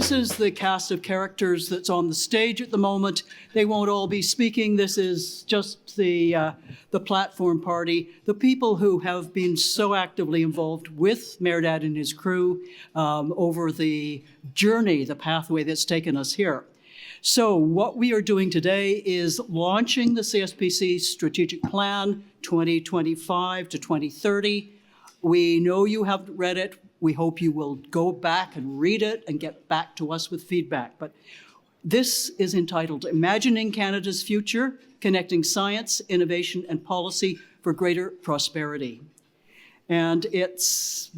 this is the cast of characters that's on the stage at the moment. They won't all be speaking. This is just the platform party, the people who have been so actively involved with Mehrdad and his crew over the journey, the pathway that's taken us here. So what we are doing today is launching the CSPC Strategic Plan 2025 to 2030. We know you have read it. We hope you will go back and read it and get back to us with feedback. But this is entitled Imagining Canada's Future, Connecting Science, Innovation, and Policy for Greater Prosperity. And it's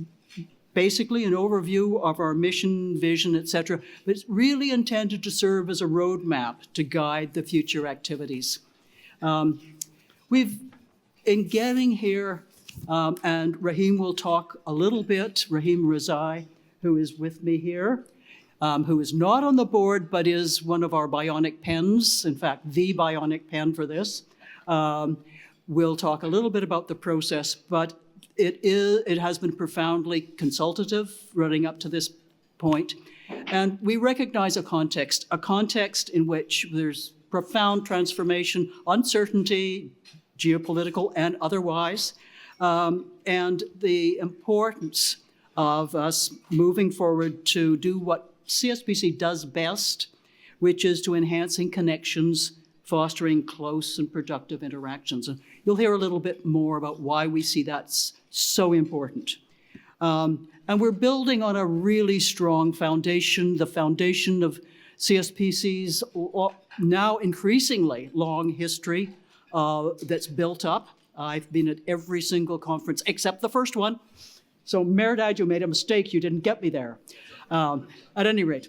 basically an overview of our mission, vision, et cetera, but it's really intended to serve as a roadmap to guide the future activities. In getting here, and Rahim will talk a little bit, Rahim Rezai, who is with me here, who is not on the board, but is one of our bionic pens, in fact, the bionic pen for this. We'll talk a little bit about the process, but it has been profoundly consultative running up to this point. And we recognize a context in which there's profound transformation, uncertainty, geopolitical and otherwise, and the importance of us moving forward to do what CSPC does best, which is to enhancing connections, fostering close and productive interactions. And you'll hear a little bit more about why we see that's so important. And we're building on a really strong foundation, the foundation of CSPC's now increasingly long history that's built up. I've been at every single conference except the first one. So Mehrdad, you made a mistake. You didn't get me there. At any rate,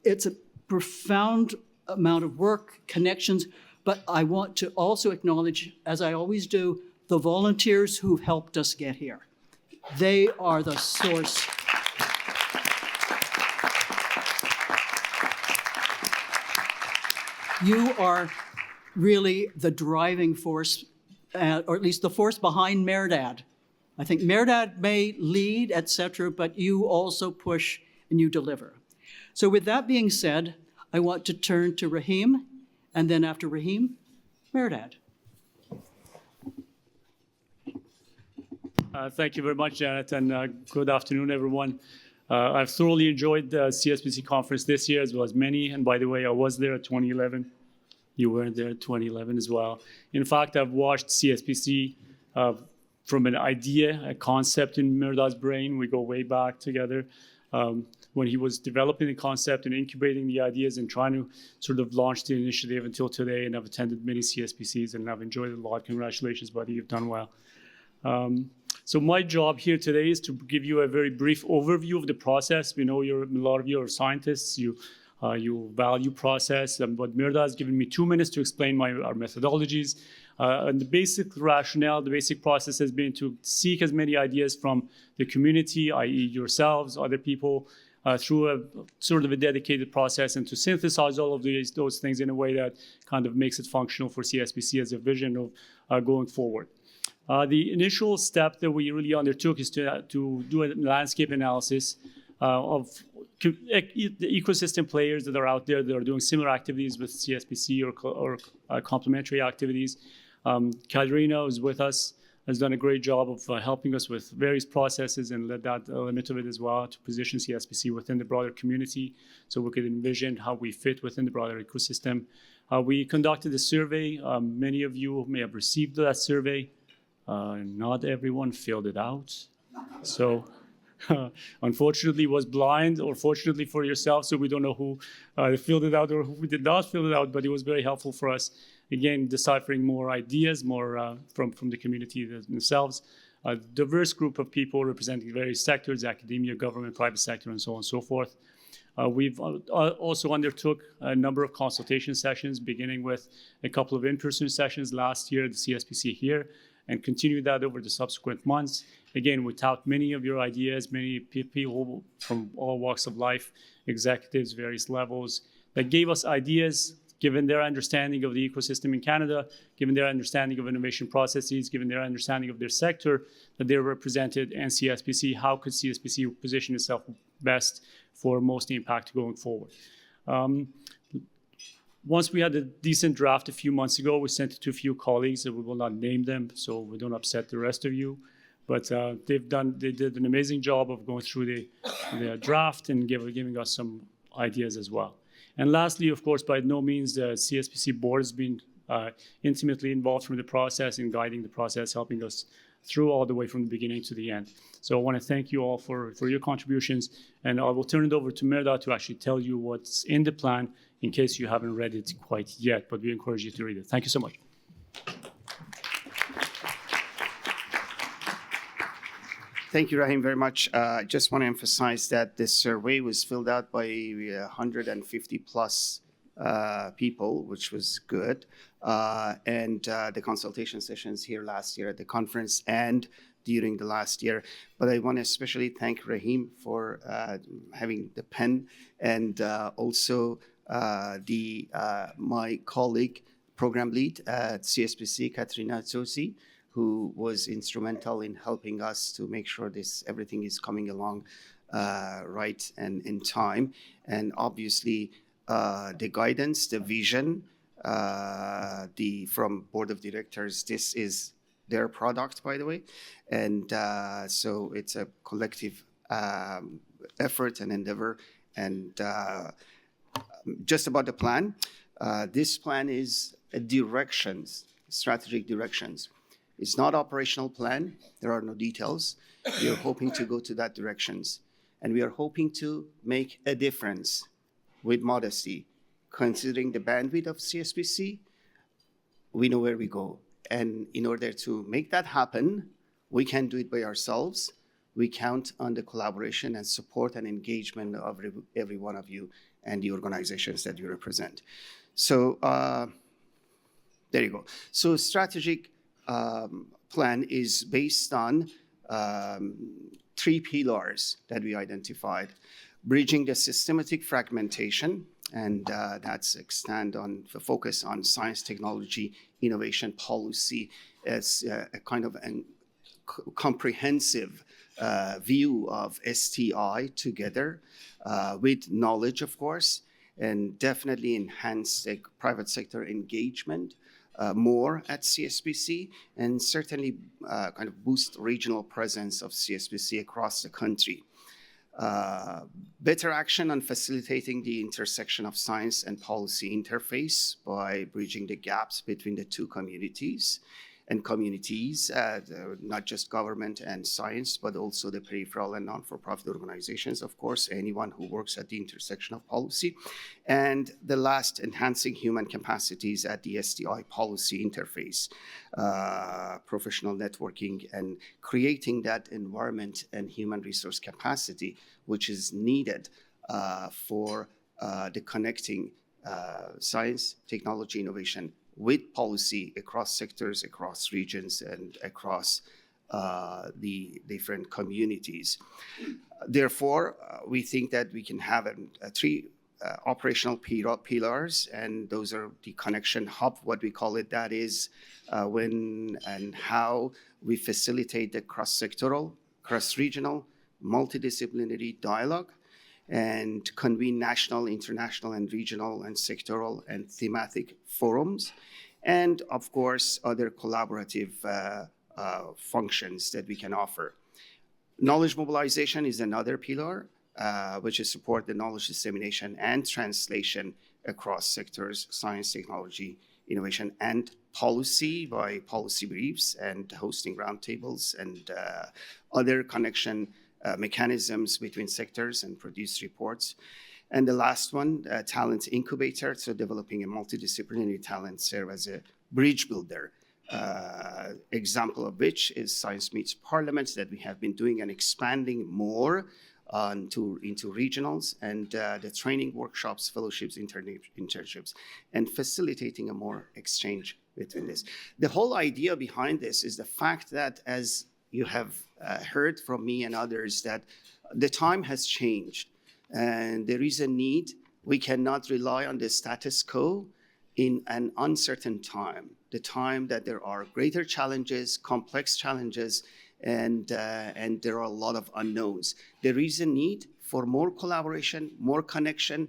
it's a profound amount of work, connections, but I want to also acknowledge, as I always do, the volunteers who've helped us get here. They are the source. You are really the driving force, or at least the force behind Mehrdad. I think Mehrdad may lead, et cetera, but you also push and you deliver. So with that being said, I want to turn to Rahim, and then after Rahim, Mehrdad. Thank you very much, Janet, and good afternoon, everyone. I've thoroughly enjoyed the CSPC conference this year, as well as many. And by the way, I was there at 2011. You weren't there at 2011 as well. In fact, I've watched CSPC from an idea, a concept in Mehrdad's brain. We go way back together. When he was developing the concept and incubating the ideas and trying to sort of launch the initiative until today. And I've attended many CSPCs and I've enjoyed it a lot. Congratulations, buddy. You've done well. So my job here today is to give you a very brief overview of the process. We know a lot of you are scientists. You value process, but Mehrdad has given me 2 minutes to explain our methodologies. And the basic rationale, the basic process has been to seek as many ideas from the community, i.e. yourselves, other people, through a sort of a dedicated process, and to synthesize all of those things in a way that kind of makes it functional for CSPC as a vision of going forward. The initial step that we really undertook is to do a landscape analysis of the ecosystem players that are out there that are doing similar activities with CSPC or complementary activities. Katerina, who's with us, has done a great job of helping us with various processes and led that element of it as well to position CSPC within the broader community so we could envision how we fit within the broader ecosystem. We conducted a survey. Many of you may have received that survey. Not everyone filled it out. So unfortunately was blind, or fortunately for yourself, so we don't know who filled it out or who did not fill it out, but it was very helpful for us. Again, deciphering more ideas, more from the community themselves. A diverse group of people representing various sectors, academia, government, private sector, and so on and so forth. We've also undertook a number of consultation sessions, beginning with a couple of in-person sessions last year at the CSPC here, and continued that over the subsequent months. Again, we tout many of your ideas, many people from all walks of life, executives, various levels, that gave us ideas, given their understanding of the ecosystem in Canada, given their understanding of innovation processes, given their understanding of their sector that they represented and CSPC, how could CSPC position itself best for most impact going forward. Once we had a decent draft a few months ago, we sent it to a few colleagues, and we will not name them so we don't upset the rest of you. But they did an amazing job of going through the draft and giving us some ideas as well. And lastly, of course, by no means the CSPC board has been intimately involved from the process and guiding the process, helping us through all the way from the beginning to the end. So I want to thank you all for your contributions, and I will turn it over to Merda to actually tell you what's in the plan in case you haven't read it quite yet, but we encourage you to read it. Thank you so much. Thank you, Rahim, very much. I just want to emphasize that this survey was filled out by 150 plus people, which was good. And the consultation sessions here last year at the conference and during the last year. But I want to especially thank Rahim for having the pen, and also my colleague, program lead at CSPC, Katrina Tsosi, who was instrumental in helping us to make sure everything is coming along right and in time. And obviously, the guidance, the vision, from board of directors, this is their product, by the way. And so it's a collective effort and endeavor. And just about the plan, this plan is strategic directions. It's not operational plan. There are no details. We are hoping to go to that directions. And we are hoping to make a difference with modesty. Considering the bandwidth of CSPC, we know where we go. And in order to make that happen, we can't do it by ourselves. We count on the collaboration and support and engagement of every one of you and the organizations that you represent. So there you go. So strategic plan is based on 3 pillars that we identified: bridging the systematic fragmentation, and that's extend on the focus on science, technology, innovation, policy as a kind of a comprehensive view of STI together with knowledge, of course, and definitely enhance the private sector engagement more at CSPC, and certainly kind of boost regional presence of CSPC across the country. Better action on facilitating the intersection of science and policy interface by bridging the gaps between the two communities, not just government and science, but also the peripheral and non-for-profit organizations, of course, anyone who works at the intersection of policy. And the last, enhancing human capacities at the STI policy interface, professional networking, and creating that environment and human resource capacity, which is needed for the connecting science, technology, innovation with policy across sectors, across regions, and across the different communities. Therefore, we think that we can have 3 operational pillars, and those are the connection hub, what we call it. That is when and how we facilitate the cross-sectoral, cross-regional, multidisciplinary dialogue, and convene national, international, and regional, and sectoral, and thematic forums, and of course, other collaborative functions that we can offer. Knowledge mobilization is another pillar, which is support the knowledge dissemination and translation across sectors, science, technology, innovation, and policy by policy briefs and hosting roundtables and other connection mechanisms between sectors and produce reports. And the last one, talent incubator, so developing a multidisciplinary talent serve as a bridge builder. Example of which is Science Meets Parliament that we have been doing and expanding more into regionals, and the training workshops, fellowships, internships, and facilitating a more exchange between this. The whole idea behind this is the fact that, as you have heard from me and others, that the time has changed and there is a need. We cannot rely on the status quo in an uncertain time, the time that there are greater challenges, complex challenges, and there are a lot of unknowns. There is a need for more collaboration, more connection,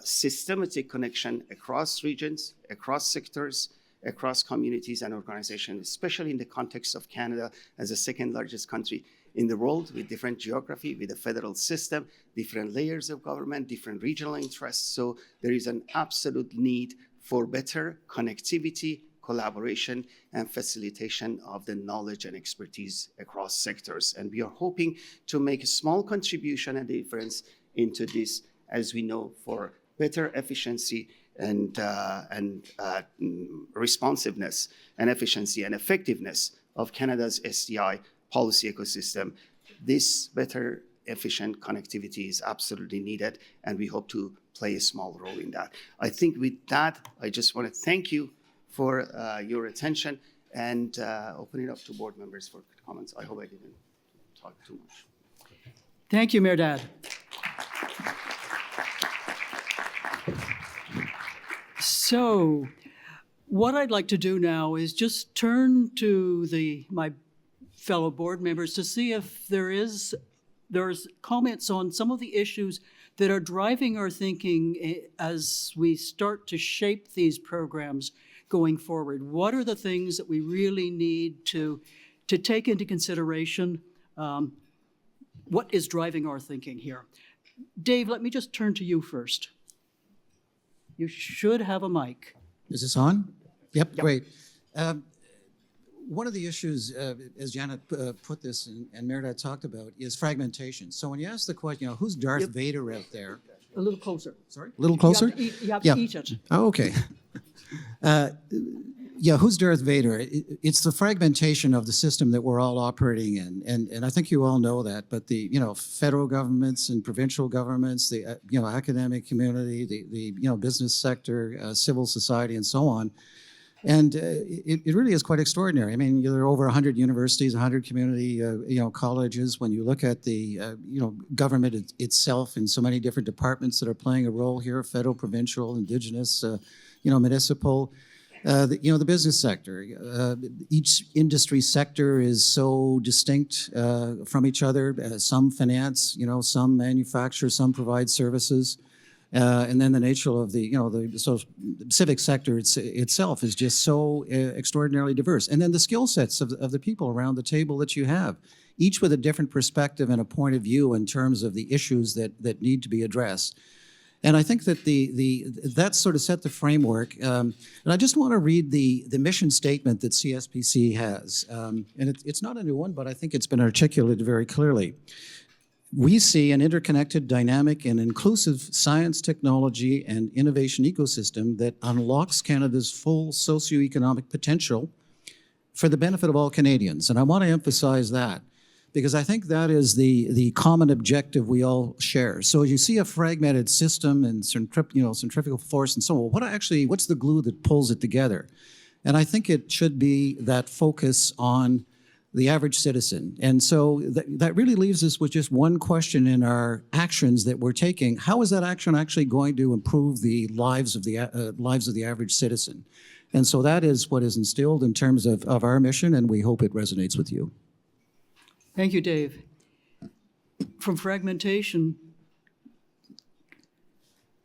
systematic connection across regions, across sectors, across communities and organizations, especially in the context of Canada as the second largest country in the world, with different geography, with a federal system, different layers of government, different regional interests. So there is an absolute need for better connectivity, collaboration, and facilitation of the knowledge and expertise across sectors. And we are hoping to make a small contribution and difference into this, as we know, for better efficiency and responsiveness and efficiency and effectiveness of Canada's SDI policy ecosystem. This better efficient connectivity is absolutely needed, and we hope to play a small role in that. I think with that, I just want to thank you for your attention and open it up to board members for comments. I hope I didn't talk too much. Thank you, Mehrdad. So what I'd like to do now is just turn to my fellow board members to see if there's comments on some of the issues that are driving our thinking as we start to shape these programs going forward. What are the things that we really need to take into consideration? What is driving our thinking here? Dave, let me just turn to you first. You should have a mic. Is this on? Yep. Great. One of the issues, as Janet put this and Mehrdad talked about, is fragmentation. So when you ask the question, who's Darth Vader out there? A little closer. Sorry? A little closer? You have to eat it. Oh, okay. Who's Darth Vader? It's the fragmentation of the system that we're all operating in, and I think you all know that. But the federal governments and provincial governments, the academic community, the business sector, civil society, and so on. And it really is quite extraordinary. I mean, there are over 100 universities, 100 community colleges. When you look at the government itself and so many different departments that are playing a role here, federal, provincial, Indigenous, municipal. The business sector. Each industry sector is so distinct from each other. Some finance, some manufacture, some provide services. And then the nature of the civic sector itself is just so extraordinarily diverse. And then the skill sets of the people around the table that you have, each with a different perspective and a point of view in terms of the issues that need to be addressed. And I think that that sort of set the framework. And I just want to read the mission statement that CSPC has. And it's not a new one, but I think it's been articulated very clearly. We see an interconnected, dynamic, and inclusive science, technology, and innovation ecosystem that unlocks Canada's full socioeconomic potential for the benefit of all Canadians. And I want to emphasize that, because I think that is the common objective we all share. So as you see a fragmented system and centrifugal force and so on, what's the glue that pulls it together? And I think it should be that focus on the average citizen. And so that really leaves us with just one question in our actions that we're taking. How is that action actually going to improve the lives of the average citizen? And so that is what is instilled in terms of our mission, and we hope it resonates with you. Thank you, Dave. From fragmentation,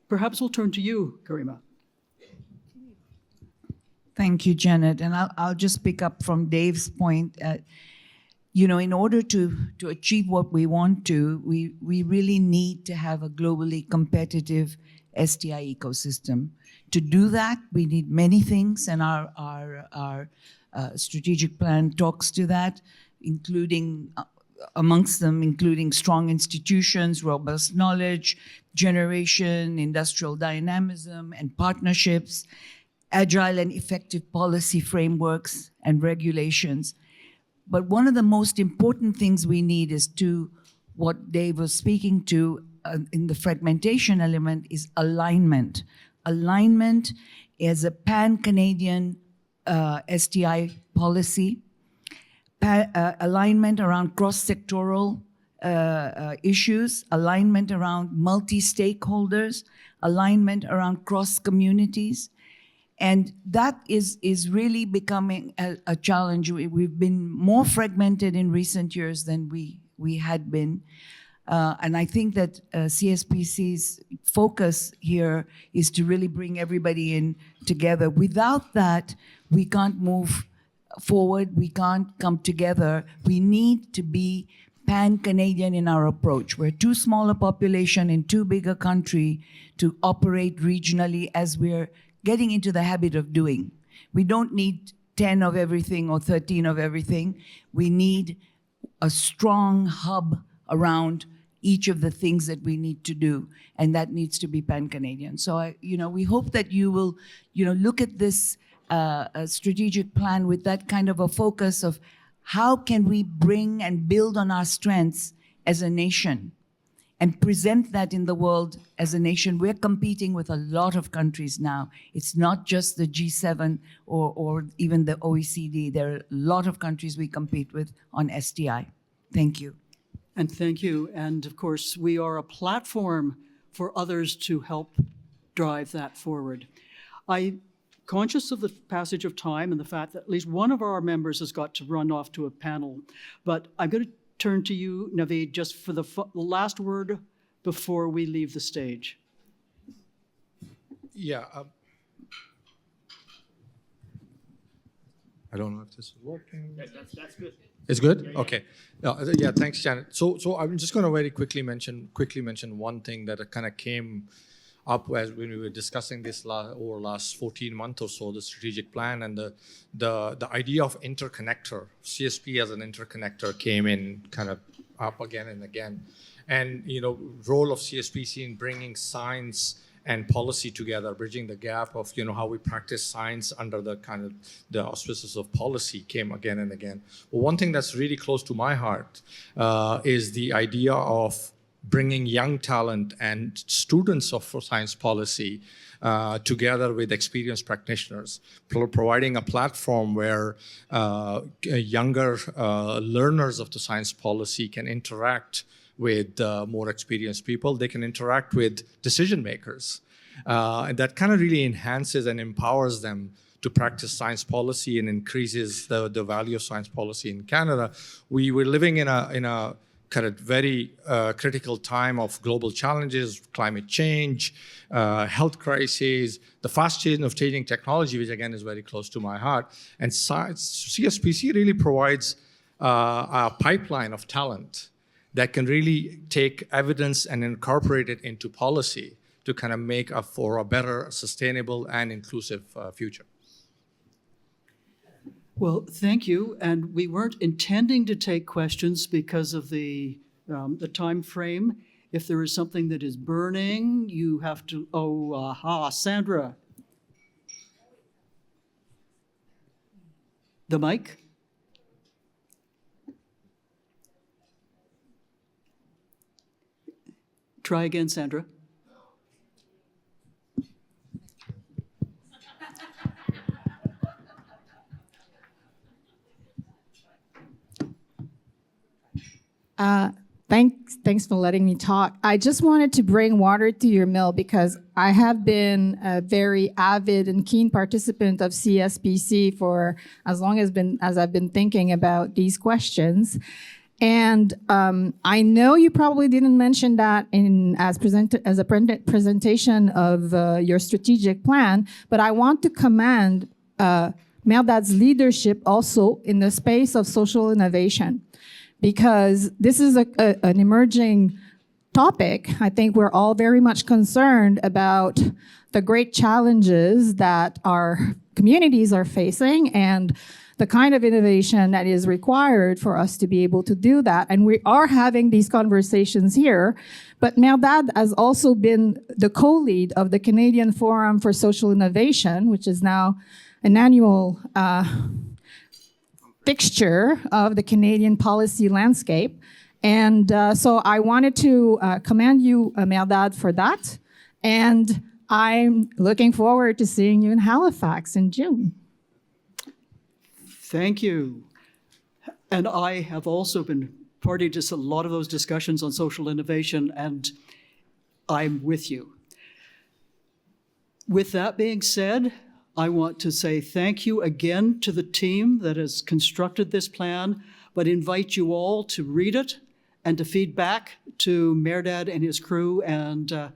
perhaps we'll turn to you, Karima. Thank you, Janet. And I'll just pick up from Dave's point. In order to achieve what we want to, we really need to have a globally competitive STI ecosystem. To do that, we need many things, and our strategic plan talks to that, including amongst them, including strong institutions, robust knowledge generation, industrial dynamism and partnerships, agile and effective policy frameworks and regulations. But one of the most important things we need is what Dave was speaking to in the fragmentation element is alignment. Alignment is a pan-Canadian STI policy, alignment around cross-sectoral issues, alignment around multi-stakeholders, alignment around cross-communities. And that is really becoming a challenge. We've been more fragmented in recent years than we had been. And I think that CSPC's focus here is to really bring everybody in together. Without that, we can't move forward, we can't come together. We need to be pan-Canadian in our approach. We're too small a population in too big a country to operate regionally as we're getting into the habit of doing. We don't need 10 of everything or 13 of everything. We need a strong hub around each of the things that we need to do, and that needs to be pan-Canadian. So, we hope that you will, look at this strategic plan with that kind of a focus of how can we bring and build on our strengths as a nation and present that in the world as a nation. We're competing with a lot of countries now. It's not just the G7 or even the OECD. There are a lot of countries we compete with on STI. Thank you. And thank you. And of course, we are a platform for others to help drive that forward. I'm conscious of the passage of time and the fact that at least one of our members has got to run off to a panel, but I'm going to turn to you, Naveed, just for the last word before we leave the stage. Yeah. I don't know if this is working. That's good. It's good? Okay. Yeah, thanks, Janet. So I'm just going to very quickly mention one thing that kind of came up as when we were discussing this over last 14 months or so, the strategic plan and the idea of interconnector. CSP as an interconnector came in kind of up again and again. And, role of CSPC in bringing science and policy together, bridging the gap of, how we practice science under the kind of the auspices of policy came again and again. But one thing that's really close to my heart is the idea of bringing young talent and students for science policy together with experienced practitioners, providing a platform where younger learners of the science policy can interact with more experienced people. They can interact with decision makers. And that kind of really enhances and empowers them to practice science policy and increases the value of science policy in Canada. We were living in a kind of very critical time of global challenges, climate change, health crises, the fast change of changing technology, which again is very close to my heart. And CSPC really provides a pipeline of talent that can really take evidence and incorporate it into policy to kind of make for a better, sustainable, and inclusive future. Well, thank you. And we weren't intending to take questions because of the time frame. If there is something that is burning, you have to, Sandra. The mic? Try again, Sandra. Thanks for letting me talk. I just wanted to bring water to your mill because I have been a very avid and keen participant of CSPC for as long as I've been thinking about these questions. And I know you probably didn't mention that as a presentation of your strategic plan, but I want to commend Mehrdad's leadership also in the space of social innovation, because this is an emerging topic. I think we're all very much concerned about the great challenges that our communities are facing and the kind of innovation that is required for us to be able to do that. And we are having these conversations here, but Mehrdad has also been the co-lead of the Canadian Forum for Social Innovation, which is now an annual fixture of the Canadian policy landscape. And so I wanted to commend you, Mehrdad, for that. And I'm looking forward to seeing you in Halifax in June. Thank you. And I have also been party to a lot of those discussions on social innovation, and I'm with you. With that being said, I want to say thank you again to the team that has constructed this plan, but invite you all to read it and to feed back to Mehrdad and his crew, and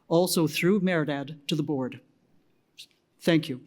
also through Mehrdad to the board. Thank you.